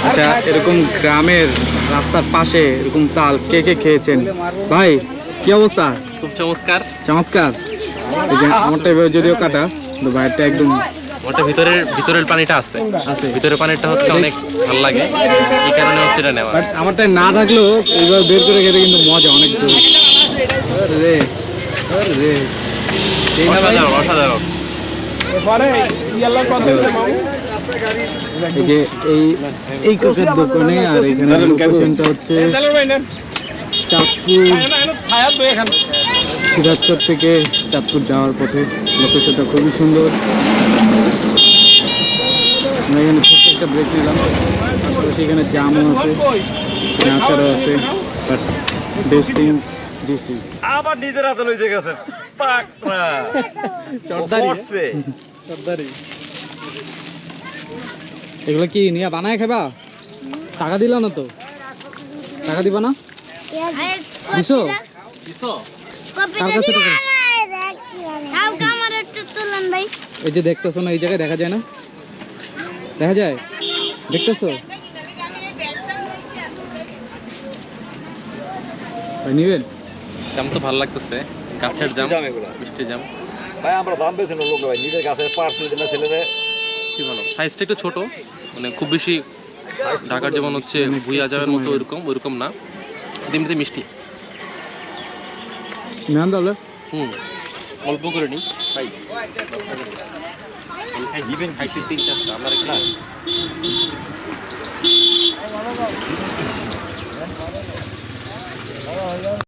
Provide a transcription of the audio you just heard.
আচ্ছা, এরকম গ্রামের রাস্তার পাশে এরকম তাল কে কে খেয়েছেন ভাই? কি অবস্থা? খুব চমৎকার চমৎকার। এই যে আমারটা এভাবে যদিও কাটা, কিন্তু বাইরটা একদম ওটা ভিতরের পানিটা আছে আছে। ভিতরের পানিটা হচ্ছে অনেক ভালো লাগে, এই কারণে হচ্ছে এটা নেওয়া। বাট আমারটা না থাকলেও এইভাবে বের করে খেতে কিন্তু মজা অনেক জোর। রে রে অসাধারণ অসাধারণ। এই যে এই কাকার দোকানে আর এখানে লোকেশনটা হচ্ছে চাঁদপুর, সিরাজচর থেকে চাঁদপুর যাওয়ার পথে। লোকেশনটা খুবই সুন্দর। আমরা এখানে ছোট্ট একটা ব্রেক নিলাম। আশেপাশে এখানে জামও আছে, আচারও আছে। But best thing this is আবার নিজের হাতে লইতে গেছে পাকনা চর্দারি। এগুলো কি নিয়ে বানায় খাবা? টাকা দিলা না তো? টাকা দিবা না? দিছো? কার কাছে টাকা? এই যে দেখতেছো না, এই জায়গায় দেখা যায় না? দেখা যায়? দেখতেছো? নিবেন? জাম তো ভালো লাগতেছে, গাছের জাম, মিষ্টি জাম। ভাই আমরা দাম পেয়েছি না লোক ভাই, নিজের গাছের পার্স নিতে না ছেলেরে। কি ভালো, সাইজটা একটু ছোট, মানে খুব বেশি ঢাকার যেমন হচ্ছে ভুইয়া জামের মতো ওইরকম না, এমনিতে মিষ্টি। নেন তাহলে। অল্প করে নিই ভাই, দিবেন খাইছি 3-4টা আমার একটা।